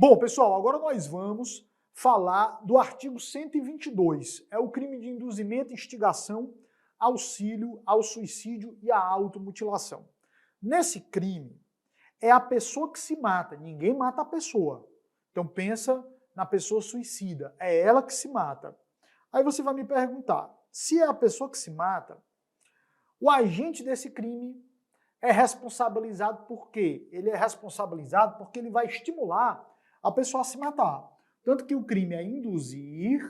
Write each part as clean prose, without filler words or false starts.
Bom, pessoal, agora nós vamos falar do artigo 122. É o crime de induzimento, instigação, auxílio ao suicídio e à automutilação. Nesse crime, é a pessoa que se mata, ninguém mata a pessoa. Então pensa na pessoa suicida, é ela que se mata. Aí você vai me perguntar, se é a pessoa que se mata, o agente desse crime é responsabilizado por quê? Ele é responsabilizado porque ele vai estimular a pessoa a se matar. Tanto que o crime é induzir,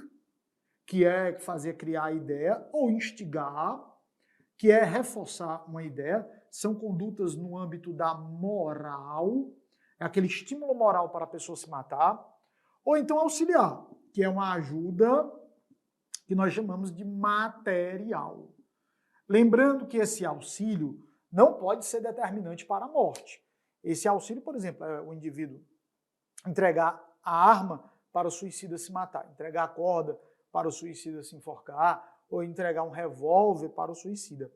que é fazer criar a ideia, ou instigar, que é reforçar uma ideia, são condutas no âmbito da moral, é aquele estímulo moral para a pessoa se matar, ou então auxiliar, que é uma ajuda que nós chamamos de material. Lembrando que esse auxílio não pode ser determinante para a morte. Esse auxílio, por exemplo, é o indivíduo entregar a arma para o suicida se matar, entregar a corda para o suicida se enforcar, ou entregar um revólver para o suicida.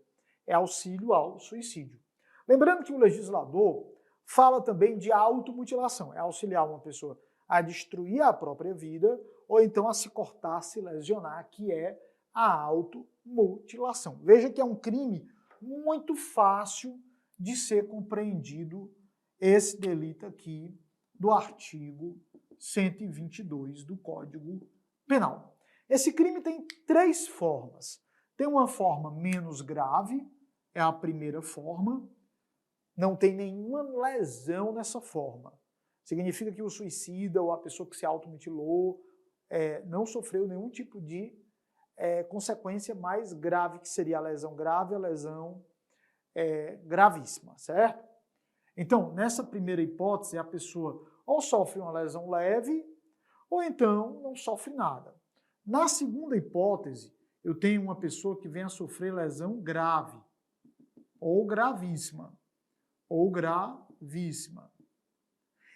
É auxílio ao suicídio. Lembrando que o legislador fala também de automutilação, é auxiliar uma pessoa a destruir a própria vida, ou então a se cortar, se lesionar, que é a automutilação. Veja que é um crime muito fácil de ser compreendido, esse delito aqui do artigo 122 do Código Penal. Esse crime tem três formas. Tem uma forma menos grave, é a primeira forma, não tem nenhuma lesão nessa forma. Significa que o suicida ou a pessoa que se automutilou não sofreu nenhum tipo de consequência mais grave, que seria a lesão grave, a lesão gravíssima, certo? Então, nessa primeira hipótese, a pessoa ou sofre uma lesão leve, ou então não sofre nada. Na segunda hipótese, eu tenho uma pessoa que vem a sofrer lesão grave, ou gravíssima, ou gravíssima.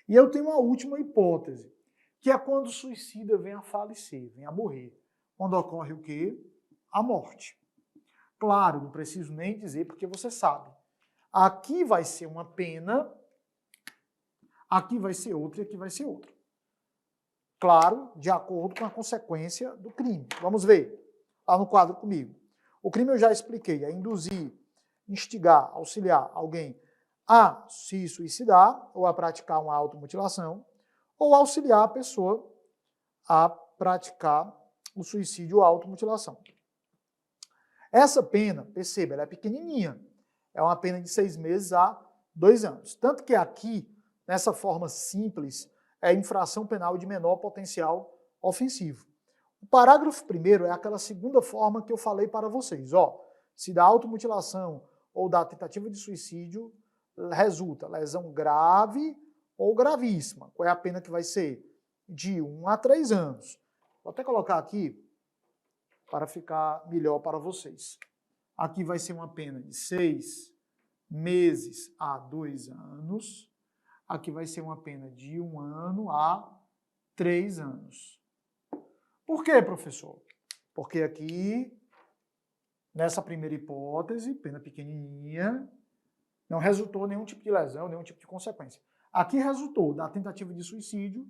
E eu tenho uma última hipótese, que é quando o suicida vem a falecer, vem a morrer. Quando ocorre o quê? A morte. Claro, não preciso nem dizer, porque você sabe. Aqui vai ser uma pena, aqui vai ser outra e aqui vai ser outra. Claro, de acordo com a consequência do crime. Vamos ver lá no quadro comigo. O crime eu já expliquei, é induzir, instigar, auxiliar alguém a se suicidar ou a praticar uma automutilação, ou auxiliar a pessoa a praticar o suicídio ou a automutilação. Essa pena, perceba, ela é pequenininha. É uma pena de 6 meses a 2 anos. Tanto que aqui, nessa forma simples, é infração penal de menor potencial ofensivo. O parágrafo 1º é aquela segunda forma que eu falei para vocês. Se da automutilação ou da tentativa de suicídio resulta lesão grave ou gravíssima. Qual é a pena que vai ser? De 1 a 3 anos. Vou até colocar aqui para ficar melhor para vocês. Aqui vai ser uma pena de 6 meses a 2 anos. Aqui vai ser uma pena de 1 ano a 3 anos. Por quê, professor? Porque aqui, nessa primeira hipótese, pena pequenininha, não resultou nenhum tipo de lesão, nenhum tipo de consequência. Aqui resultou da tentativa de suicídio,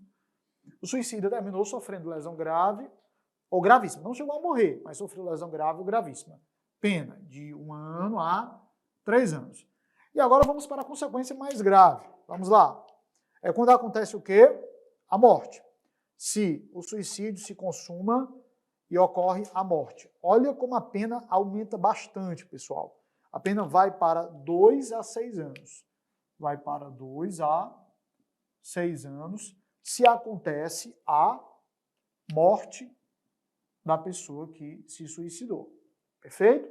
o suicida terminou sofrendo lesão grave ou gravíssima. Não chegou a morrer, mas sofreu lesão grave ou gravíssima. Pena de 1 ano a 3 anos. E agora vamos para a consequência mais grave. Vamos lá. É quando acontece o quê? A morte. Se o suicídio se consuma e ocorre a morte. Olha como a pena aumenta bastante, pessoal. A pena vai para 2 a 6 anos. Vai para 2 a 6 anos se acontece a morte da pessoa que se suicidou. Perfeito?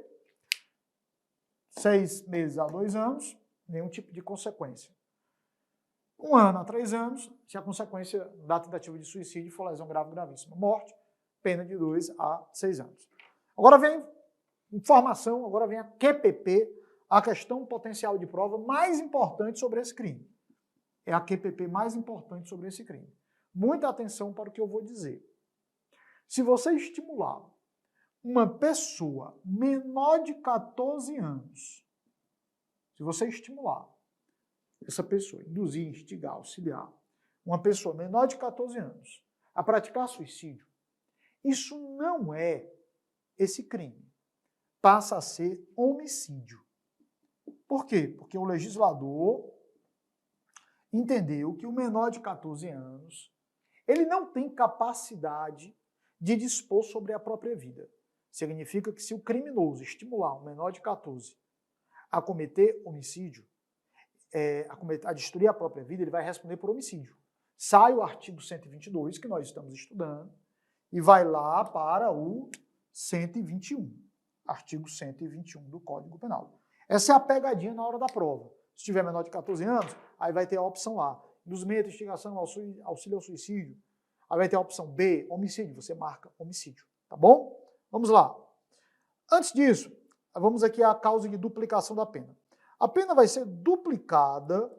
6 meses a 2 anos, nenhum tipo de consequência. 1 ano a 3 anos, se a consequência da tentativa de suicídio for lesão grave ou gravíssima. Morte, pena de 2 a 6 anos. Agora vem informação, agora vem a QPP, a questão potencial de prova mais importante sobre esse crime. É a QPP mais importante sobre esse crime. Muita atenção para o que eu vou dizer. Se você estimular uma pessoa menor de 14 anos, se você estimular essa pessoa, induzir, instigar, auxiliar uma pessoa menor de 14 anos a praticar suicídio, isso não é esse crime. Passa a ser homicídio. Por quê? Porque o legislador entendeu que o menor de 14 anos, ele não tem capacidade de dispor sobre a própria vida. Significa que se o criminoso estimular um menor de 14 a cometer homicídio, a destruir a própria vida, ele vai responder por homicídio. Sai o artigo 122, que nós estamos estudando, e vai lá para o 121, artigo 121 do Código Penal. Essa é a pegadinha na hora da prova. Se tiver menor de 14 anos, aí vai ter a opção lá, induzimento, instigação, auxílio ao suicídio. Aí vai ter a opção B, homicídio, você marca homicídio, tá bom? Vamos lá. Antes disso, vamos aqui à causa de duplicação da pena. A pena vai ser duplicada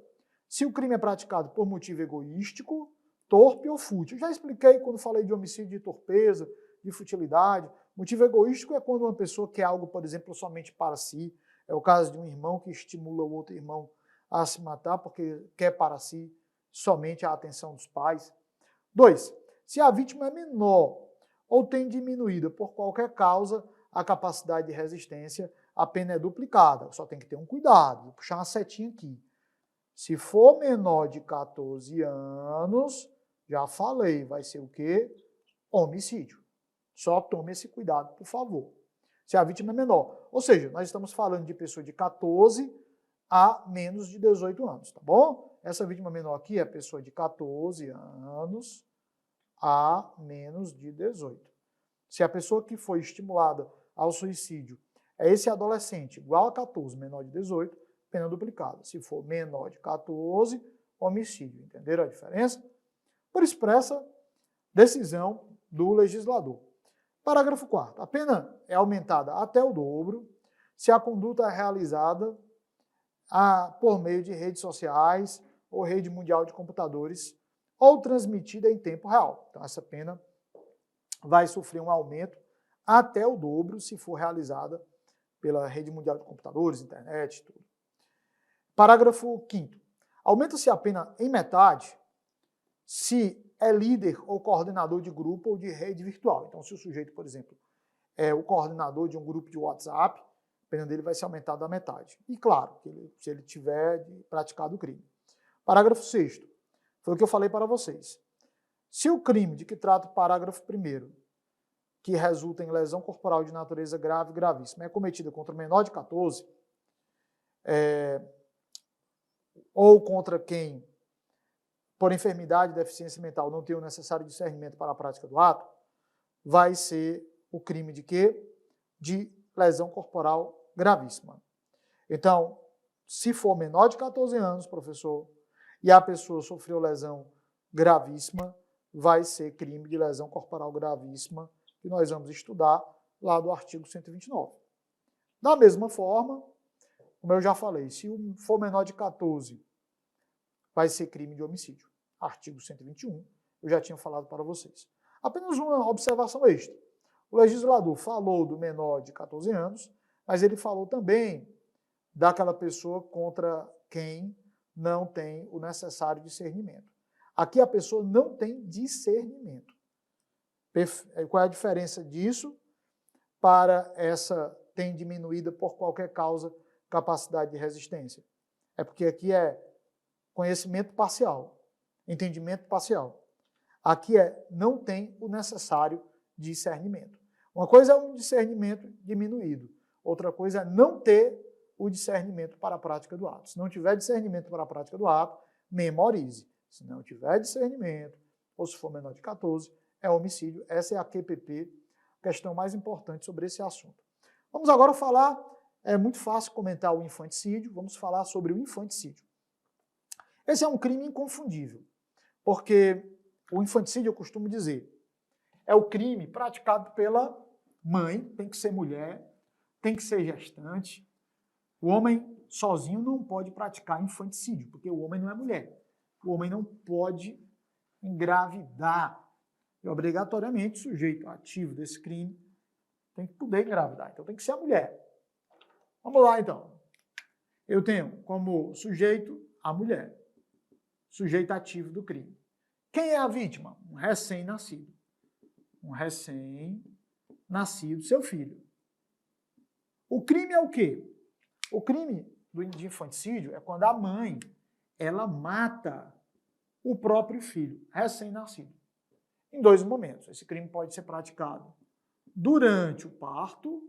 se o crime é praticado por motivo egoístico, torpe ou fútil. Já expliquei quando falei de homicídio de torpeza, de futilidade. Motivo egoístico é quando uma pessoa quer algo, por exemplo, somente para si. É o caso de um irmão que estimula o outro irmão a se matar porque quer para si somente a atenção dos pais. 2. Se a vítima é menor ou tem diminuída por qualquer causa a capacidade de resistência, a pena é duplicada. Só tem que ter um cuidado. Vou puxar uma setinha aqui. Se for menor de 14 anos, já falei, vai ser o quê? Homicídio. Só tome esse cuidado, por favor. Se a vítima é menor. Ou seja, nós estamos falando de pessoa de 14 a menos de 18 anos, tá bom? Essa vítima menor aqui é a pessoa de 14 anos a menos de 18. Se a pessoa que foi estimulada ao suicídio é esse adolescente igual a 14, menor de 18, pena duplicada. Se for menor de 14, homicídio. Entenderam a diferença? Por expressa decisão do legislador. Parágrafo 4º. A pena é aumentada até o dobro se a conduta é realizada por meio de redes sociais ou rede mundial de computadores ou transmitida em tempo real. Então, essa pena vai sofrer um aumento até o dobro se for realizada pela rede mundial de computadores, internet, tudo. Parágrafo 5º. Aumenta-se a pena em metade se é líder ou coordenador de grupo ou de rede virtual. Então, se o sujeito, por exemplo, é o coordenador de um grupo de WhatsApp, a pena dele vai ser aumentada a metade. E, claro, se ele tiver praticado o crime. Parágrafo 6º. Foi o que eu falei para vocês. Se o crime de que trata o parágrafo 1º, que resulta em lesão corporal de natureza grave e gravíssima, é cometido contra menor de 14, ou contra quem, por enfermidade e deficiência mental, não tem o necessário discernimento para a prática do ato, vai ser o crime de quê? De lesão corporal gravíssima. Então, se for menor de 14 anos, professor, e a pessoa sofreu lesão gravíssima, vai ser crime de lesão corporal gravíssima, que nós vamos estudar lá do artigo 129. Da mesma forma, como eu já falei, se for menor de 14, vai ser crime de homicídio. Artigo 121, eu já tinha falado para vocês. Apenas uma observação extra. O legislador falou do menor de 14 anos, mas ele falou também daquela pessoa contra quem não tem o necessário discernimento. Aqui a pessoa não tem discernimento. Qual é a diferença disso para essa tem diminuída por qualquer causa capacidade de resistência? É porque aqui é conhecimento parcial, entendimento parcial. Aqui não tem o necessário discernimento. Uma coisa é um discernimento diminuído, outra coisa é não ter o discernimento para a prática do ato. Se não tiver discernimento para a prática do ato, memorize. Se não tiver discernimento, ou se for menor de 14, é homicídio. Essa é a QPP, questão mais importante sobre esse assunto. Vamos agora falar, é muito fácil comentar o infanticídio, vamos falar sobre o infanticídio. Esse é um crime inconfundível, porque o infanticídio, eu costumo dizer, é o crime praticado pela mãe, tem que ser mulher, tem que ser gestante. O homem sozinho não pode praticar infanticídio, porque o homem não é mulher. O homem não pode engravidar. E obrigatoriamente o sujeito ativo desse crime tem que poder engravidar. Então tem que ser a mulher. Vamos lá então. Eu tenho como sujeito a mulher, sujeito ativo do crime. Quem é a vítima? Um recém-nascido. Um recém-nascido, seu filho. O crime é o quê? O crime de infanticídio é quando a mãe, ela mata o próprio filho, recém-nascido. Em dois momentos. Esse crime pode ser praticado durante o parto,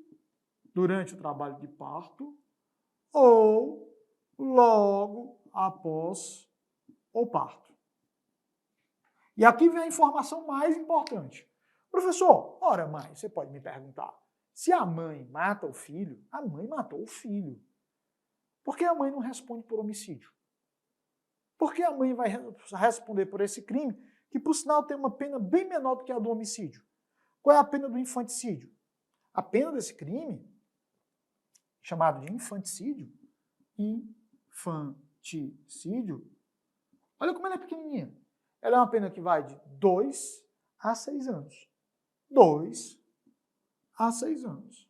durante o trabalho de parto, ou logo após o parto. E aqui vem a informação mais importante. Professor, ora mãe, você pode me perguntar, se a mãe mata o filho, a mãe matou o filho. Por que a mãe não responde por homicídio? Por que a mãe vai responder por esse crime, que por sinal tem uma pena bem menor do que a do homicídio? Qual é a pena do infanticídio? A pena desse crime, chamado de infanticídio, olha como ela é pequenininha. Ela é uma pena que vai de 2 a 6 anos. 2 a 6 anos.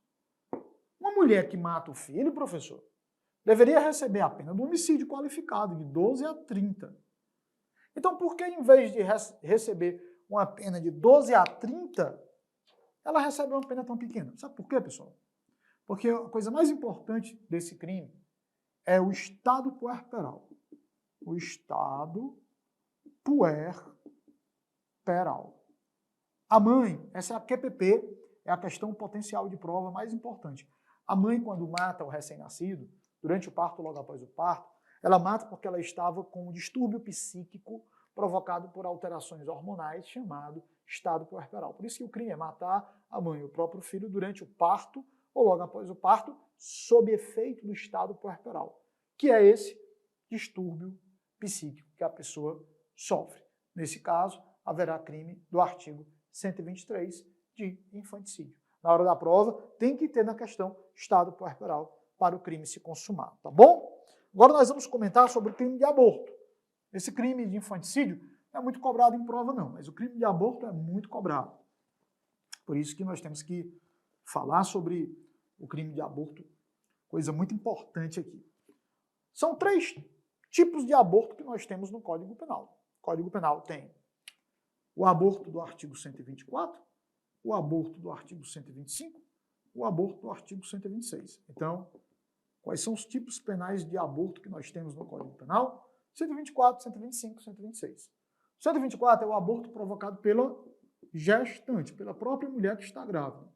Uma mulher que mata o filho, professor, deveria receber a pena do homicídio qualificado, de 12 a 30. Então, por que em vez de receber uma pena de 12 a 30, ela recebe uma pena tão pequena? Sabe por quê, pessoal? Porque a coisa mais importante desse crime é o estado puerperal. O estado puerperal. A mãe, essa é a QPP, é a questão potencial de prova mais importante. A mãe, quando mata o recém-nascido, durante o parto, logo após o parto, ela mata porque ela estava com um distúrbio psíquico provocado por alterações hormonais, chamado estado puerperal. Por isso que o crime é matar a mãe e o próprio filho durante o parto ou logo após o parto, sob efeito do estado puerperal, que é esse distúrbio psíquico que a pessoa sofre. Nesse caso, haverá crime do artigo 123 de infanticídio. Na hora da prova, tem que ter na questão estado puerperal para o crime se consumar, tá bom? Agora nós vamos comentar sobre o crime de aborto. Esse crime de infanticídio não é muito cobrado em prova não, mas o crime de aborto é muito cobrado. Por isso que nós temos que falar sobre o crime de aborto, coisa muito importante aqui. São 3 tipos de aborto que nós temos no Código Penal. O Código Penal tem o aborto do artigo 124, o aborto do artigo 125, o aborto do artigo 126. Então, quais são os tipos penais de aborto que nós temos no Código Penal? 124, 125, 126. 124 é o aborto provocado pela gestante, pela própria mulher que está grávida.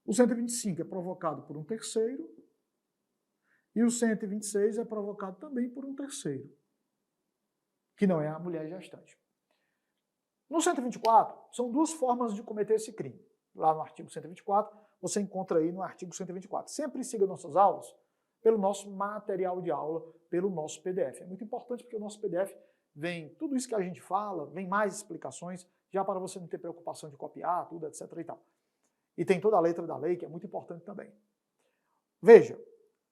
O 125 é provocado por um terceiro e o 126 é provocado também por um terceiro, que não é a mulher gestante. No 124, são 2 formas de cometer esse crime. Lá no artigo 124, você encontra aí no artigo 124. Sempre siga nossas aulas pelo nosso material de aula, pelo nosso PDF. É muito importante porque o nosso PDF vem tudo isso que a gente fala, vem mais explicações, já para você não ter preocupação de copiar, tudo, etc. e tal. E tem toda a letra da lei, que é muito importante também. Veja,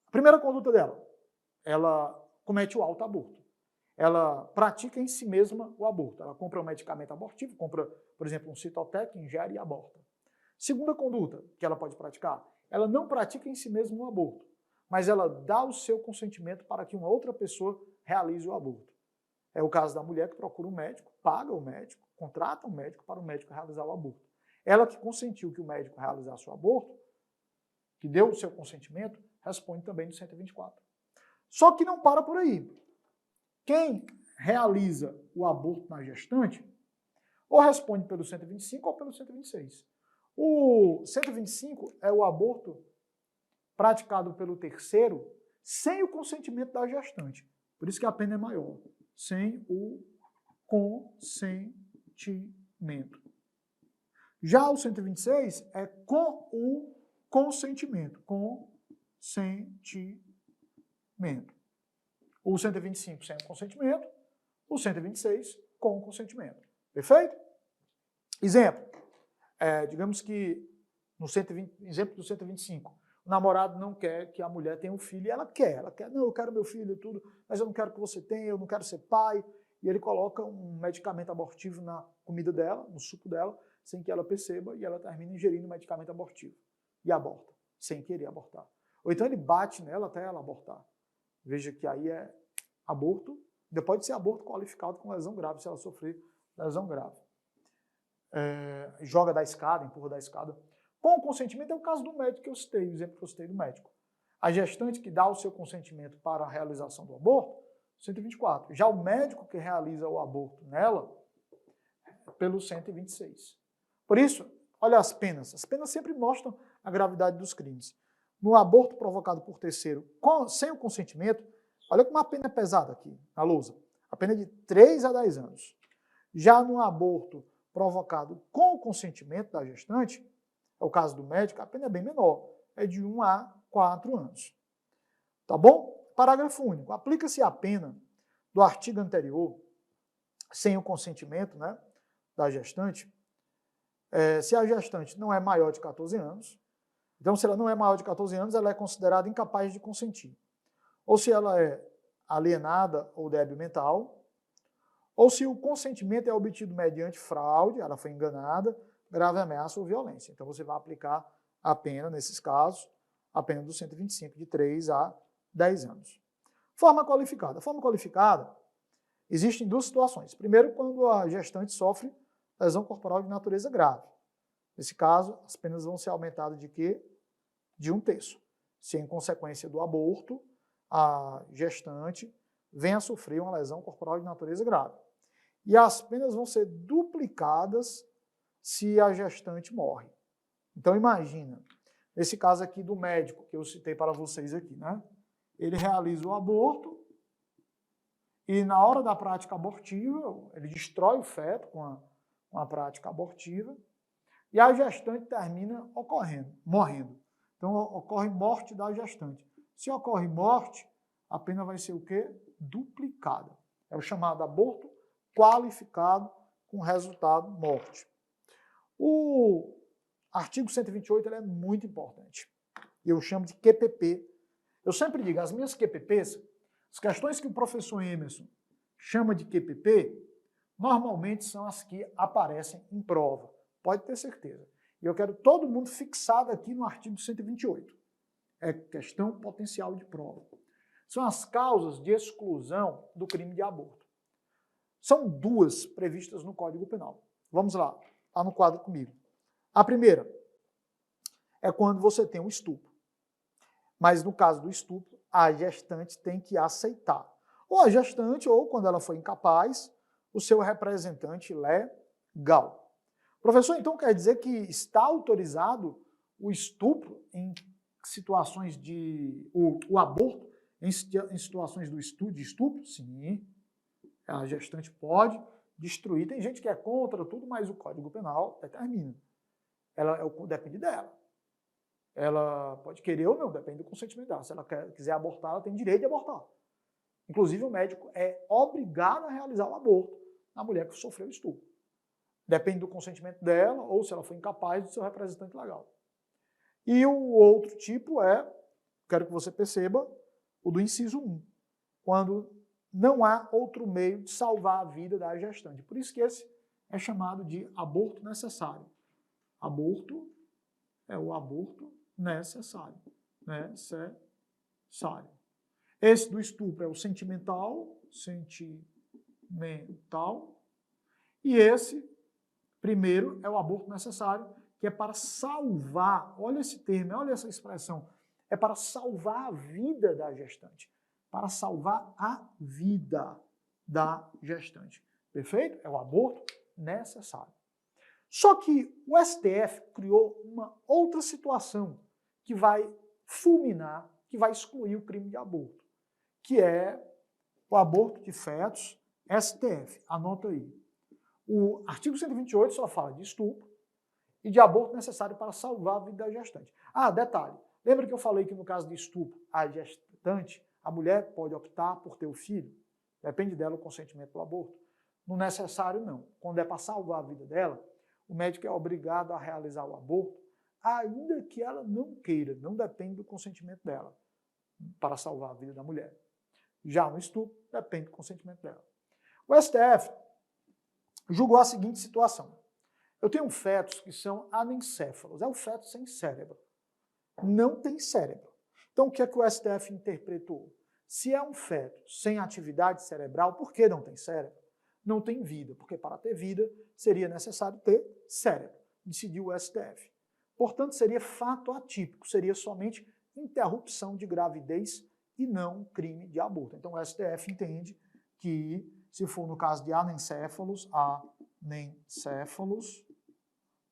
a primeira conduta dela, ela comete o autoaborto. Ela pratica em si mesma o aborto. Ela compra um medicamento abortivo, compra, por exemplo, um Citotec, ingere e aborta. Segunda conduta que ela pode praticar, ela não pratica em si mesma o aborto, mas ela dá o seu consentimento para que uma outra pessoa realize o aborto. É o caso da mulher que procura um médico, paga o médico, contrata um médico para o médico realizar o aborto. Ela que consentiu que o médico realizasse o aborto, que deu o seu consentimento, responde também no 124. Só que não para por aí. Quem realiza o aborto na gestante, ou responde pelo 125 ou pelo 126. O 125 é o aborto praticado pelo terceiro sem o consentimento da gestante. Por isso que a pena é maior. Sem o consentimento. Já o 126 é com o consentimento. Consentimento. O 125 sem o consentimento, o 126 com o consentimento. Perfeito? Exemplo. Digamos que, no exemplo do 125, o namorado não quer que a mulher tenha um filho e ela quer, não, eu quero meu filho e tudo, mas eu não quero que você tenha, eu não quero ser pai, e ele coloca um medicamento abortivo na comida dela, no suco dela, sem que ela perceba, e ela termina ingerindo medicamento abortivo, e aborta, sem querer abortar. Ou então ele bate nela até ela abortar. Veja que aí é aborto Ainda pode ser aborto qualificado com lesão grave, se ela sofrer lesão grave. Joga da escada, empurra da escada. Com o consentimento é o caso do médico que eu citei, o exemplo que eu citei do médico. A gestante que dá o seu consentimento para a realização do aborto, 124. Já o médico que realiza o aborto nela, pelo 126. Por isso, olha as penas. As penas sempre mostram a gravidade dos crimes. No aborto provocado por terceiro, sem o consentimento, olha como a pena é pesada aqui, na lousa. A pena é de 3 a 10 anos. Já no aborto provocado com o consentimento da gestante, é o caso do médico, a pena é bem menor, é de 1 a 4 anos. Tá bom? Parágrafo único. Aplica-se a pena do artigo anterior, sem o consentimento, né, da gestante, se a gestante não é maior de 14 anos, então se ela não é maior de 14 anos, ela é considerada incapaz de consentir. Ou se ela é alienada ou débil mental, ou se o consentimento é obtido mediante fraude, ela foi enganada, grave ameaça ou violência. Então você vai aplicar a pena, nesses casos, a pena do 125, de 3 a 10 anos. Forma qualificada. Forma qualificada, existem duas situações. Primeiro, quando a gestante sofre lesão corporal de natureza grave. Nesse caso, as penas vão ser aumentadas de quê? De 1/3. Se em consequência do aborto, a gestante venha a sofrer uma lesão corporal de natureza grave. E as penas vão ser duplicadas se a gestante morre. Então imagina, nesse caso aqui do médico que eu citei para vocês aqui, né? Ele realiza o aborto e na hora da prática abortiva, ele destrói o feto com a prática abortiva e a gestante termina morrendo. Então ocorre morte da gestante. Se ocorre morte, a pena vai ser o quê? Duplicada. É o chamado aborto qualificado com resultado morte. O artigo 128 ele é muito importante. Eu chamo de QPP. Eu sempre digo, as minhas QPPs, as questões que o professor Emerson chama de QPP, normalmente são as que aparecem em prova. Pode ter certeza. E eu quero todo mundo fixado aqui no artigo 128. É questão potencial de prova. São as causas de exclusão do crime de aborto. São duas previstas no Código Penal. Vamos lá, está no quadro comigo. A primeira é quando você tem um estupro. Mas no caso do estupro, a gestante tem que aceitar. Ou a gestante, ou quando ela for incapaz, o seu representante legal. Professor, então quer dizer que está autorizado o estupro em situações de... o aborto em situações de estupro? Sim. A gestante pode destruir. Tem gente que é contra tudo, mas o Código Penal determina. Depende dela. Ela pode querer ou não, depende do consentimento dela. Se ela quiser abortar, ela tem direito de abortar. Inclusive, o médico é obrigado a realizar o aborto na mulher que sofreu estupro. Depende do consentimento dela ou se ela for incapaz do seu representante legal. E o outro tipo quero que você perceba, o do inciso 1, quando não há outro meio de salvar a vida da gestante. Por isso que esse é chamado de aborto necessário. Aborto é o aborto necessário. Necessário. Esse do estupro é o sentimental. E esse, primeiro, é o aborto necessário, que é para salvar, olha esse termo, olha essa expressão, é para salvar a vida da gestante. Para salvar a vida da gestante. Perfeito? É o aborto necessário. Só que o STF criou uma outra situação que vai fulminar, que vai excluir o crime de aborto, que é o aborto de fetos. STF, anota aí. O artigo 128 só fala de estupro e de aborto necessário para salvar a vida da gestante. Ah, detalhe, lembra que eu falei que no caso de estupro, a gestante, a mulher pode optar por ter o filho? Depende dela o consentimento do aborto. No necessário, não. Quando é para salvar a vida dela, o médico é obrigado a realizar o aborto, ainda que ela não queira, não depende do consentimento dela, para salvar a vida da mulher. Já no estupro, depende do consentimento dela. O STF julgou a seguinte situação. Eu tenho fetos que são anencéfalos, é o feto sem cérebro. Não tem cérebro. Então, o que é que o STF interpretou? Se é um feto sem atividade cerebral, por que não tem cérebro? Não tem vida, porque para ter vida seria necessário ter cérebro, decidiu o STF. Portanto, seria fato atípico, seria somente interrupção de gravidez e não crime de aborto. Então, o STF entende que, se for no caso de anencéfalos,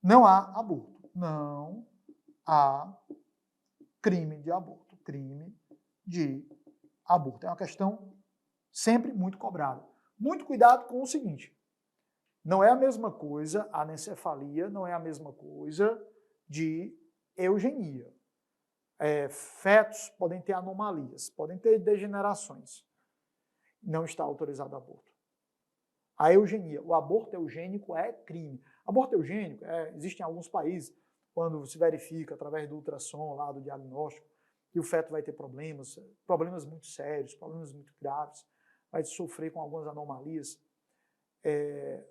não há aborto. Não há crime de aborto. Crime de aborto. É uma questão sempre muito cobrada. Muito cuidado com o seguinte, não é a mesma coisa, a anencefalia não é a mesma coisa de eugenia. Fetos podem ter anomalias, podem ter degenerações. Não está autorizado aborto. A eugenia, o aborto eugênico é crime. Aborto eugênico, existe em alguns países, quando se verifica através do ultrassom, lá do diagnóstico, que o feto vai ter problemas muito sérios, problemas muito graves, vai sofrer com algumas anomalias,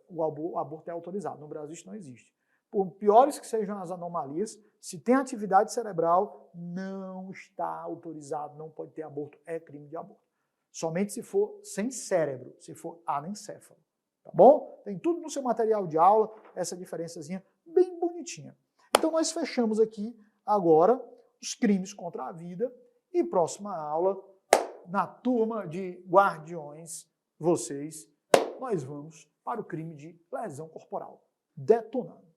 o aborto é autorizado. No Brasil isso não existe. Por piores que sejam as anomalias, se tem atividade cerebral, não está autorizado, não pode ter aborto, é crime de aborto. Somente se for sem cérebro, se for anencéfalo. Tá bom? Tem tudo no seu material de aula, essa diferençazinha bem bonitinha. Então nós fechamos aqui agora os crimes contra a vida e próxima aula, na turma de guardiões, nós vamos para o crime de lesão corporal. Detonando.